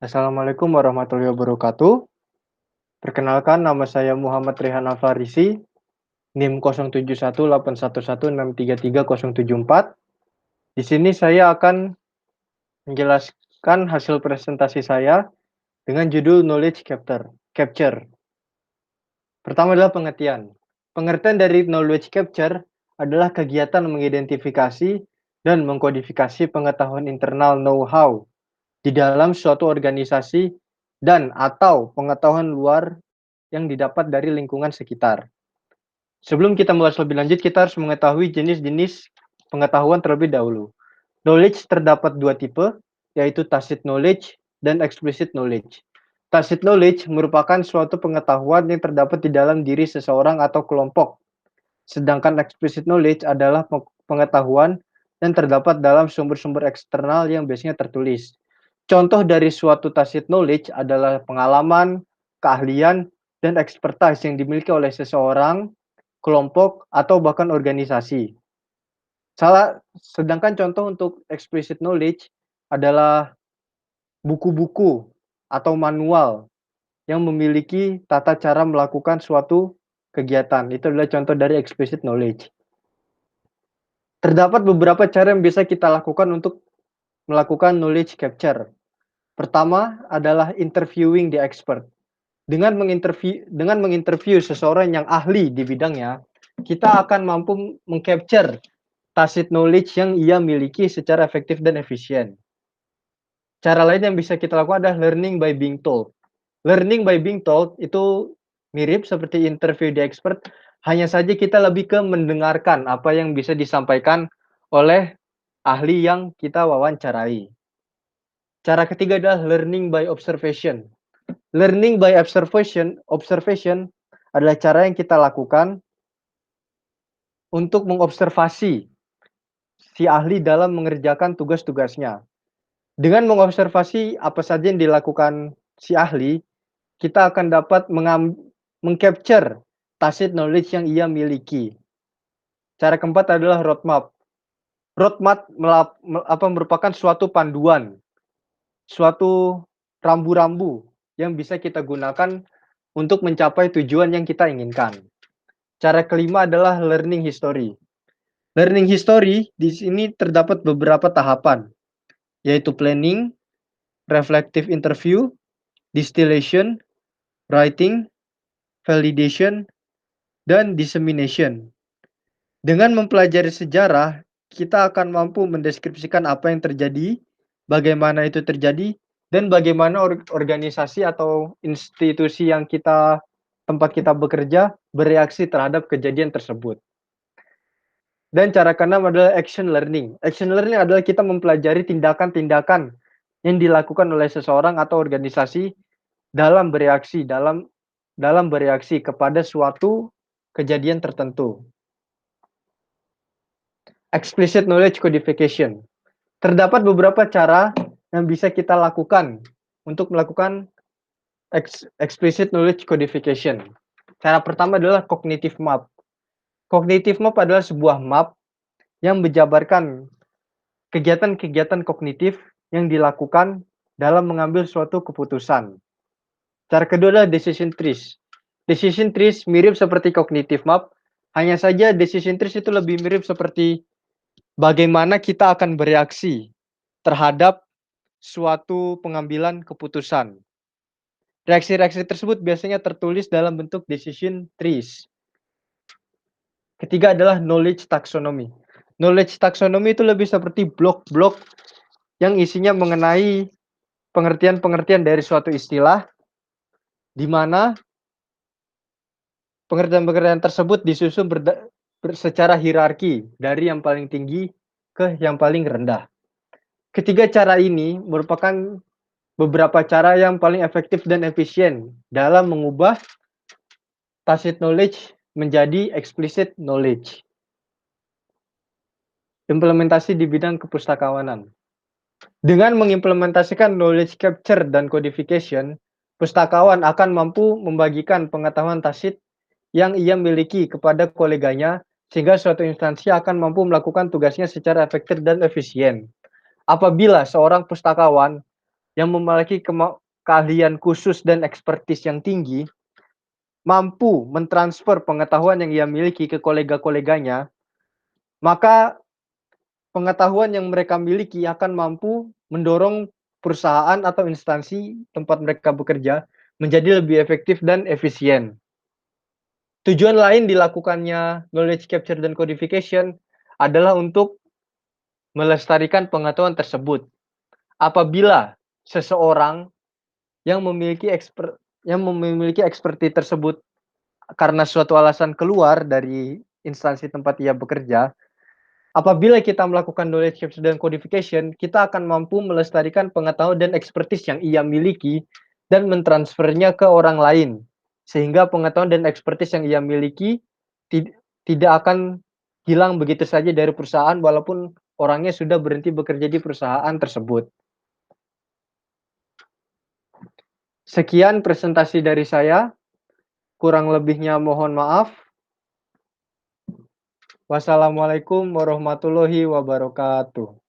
Assalamualaikum warahmatullahi wabarakatuh. Perkenalkan nama saya Muhammad Rehan Alfarisi, NIM 071811633074. Di sini saya akan menjelaskan hasil presentasi saya dengan judul Knowledge Capture. Pertama adalah pengertian. Pengertian dari knowledge capture adalah kegiatan mengidentifikasi dan mengkodifikasi pengetahuan internal know-how di dalam suatu organisasi dan atau pengetahuan luar yang didapat dari lingkungan sekitar. Sebelum kita membahas lebih lanjut, kita harus mengetahui jenis-jenis pengetahuan terlebih dahulu. Knowledge terdapat dua tipe, yaitu tacit knowledge dan explicit knowledge. Tacit knowledge merupakan suatu pengetahuan yang terdapat di dalam diri seseorang atau kelompok, sedangkan explicit knowledge adalah pengetahuan yang terdapat dalam sumber-sumber eksternal yang biasanya tertulis. Contoh dari suatu tacit knowledge adalah pengalaman, keahlian, dan expertise yang dimiliki oleh seseorang, kelompok, atau bahkan organisasi. Sedangkan contoh untuk explicit knowledge adalah buku-buku atau manual yang memiliki tata cara melakukan suatu kegiatan. Itu adalah contoh dari explicit knowledge. Terdapat beberapa cara yang bisa kita lakukan untuk melakukan knowledge capture. Pertama adalah interviewing the expert. Dengan menginterview seseorang yang ahli di bidangnya, kita akan mampu mengcapture tacit knowledge yang ia miliki secara efektif dan efisien. Cara lain yang bisa kita lakukan adalah learning by being told. Learning by being told itu mirip seperti interview the expert, hanya saja kita lebih ke mendengarkan apa yang bisa disampaikan oleh ahli yang kita wawancarai. Cara ketiga adalah learning by observation. Learning by observation adalah cara yang kita lakukan untuk mengobservasi si ahli dalam mengerjakan tugas-tugasnya. Dengan mengobservasi apa saja yang dilakukan si ahli, kita akan dapat mengcapture tacit knowledge yang ia miliki. Cara keempat adalah roadmap. Roadmap merupakan suatu panduan, suatu rambu-rambu yang bisa kita gunakan untuk mencapai tujuan yang kita inginkan. Cara kelima adalah learning history. Learning history di sini terdapat beberapa tahapan, yaitu planning, reflective interview, distillation, writing, validation, dan dissemination. Dengan mempelajari sejarah, kita akan mampu mendeskripsikan apa yang terjadi, bagaimana itu terjadi, dan bagaimana organisasi atau institusi yang tempat kita bekerja bereaksi terhadap kejadian tersebut. Dan cara keenam adalah action learning. Action learning adalah kita mempelajari tindakan-tindakan yang dilakukan oleh seseorang atau organisasi dalam bereaksi kepada suatu kejadian tertentu. Explicit knowledge codification. Terdapat beberapa cara yang bisa kita lakukan untuk melakukan explicit knowledge codification. Cara pertama adalah cognitive map. Cognitive map adalah sebuah map yang menjabarkan kegiatan-kegiatan kognitif yang dilakukan dalam mengambil suatu keputusan. Cara kedua adalah decision trees. Decision trees mirip seperti cognitive map, hanya saja decision trees itu lebih mirip seperti bagaimana kita akan bereaksi terhadap suatu pengambilan keputusan. Reaksi-reaksi tersebut biasanya tertulis dalam bentuk decision trees. Ketiga adalah knowledge taxonomy. Knowledge taxonomy itu lebih seperti blok-blok yang isinya mengenai pengertian-pengertian dari suatu istilah, di mana pengertian-pengertian tersebut disusun secara hierarki dari yang paling tinggi ke yang paling rendah. Ketiga cara ini merupakan beberapa cara yang paling efektif dan efisien dalam mengubah tacit knowledge menjadi explicit knowledge. Implementasi di bidang kepustakawanan. Dengan mengimplementasikan knowledge capture dan codification, pustakawan akan mampu membagikan pengetahuan tacit yang ia miliki kepada koleganya, sehingga suatu instansi akan mampu melakukan tugasnya secara efektif dan efisien. Apabila seorang pustakawan yang memiliki keahlian khusus dan ekspertis yang tinggi, mampu mentransfer pengetahuan yang ia miliki ke kolega-koleganya, maka pengetahuan yang mereka miliki akan mampu mendorong perusahaan atau instansi tempat mereka bekerja menjadi lebih efektif dan efisien. Tujuan lain dilakukannya knowledge capture dan codification adalah untuk melestarikan pengetahuan tersebut. Apabila seseorang yang memiliki eksperti tersebut karena suatu alasan keluar dari instansi tempat ia bekerja, apabila kita melakukan knowledge capture dan codification, kita akan mampu melestarikan pengetahuan dan ekspertis yang ia miliki dan mentransfernya ke orang lain. Sehingga pengetahuan dan ekspertis yang ia miliki tidak akan hilang begitu saja dari perusahaan walaupun orangnya sudah berhenti bekerja di perusahaan tersebut. Sekian presentasi dari saya, kurang lebihnya mohon maaf. Wassalamualaikum warahmatullahi wabarakatuh.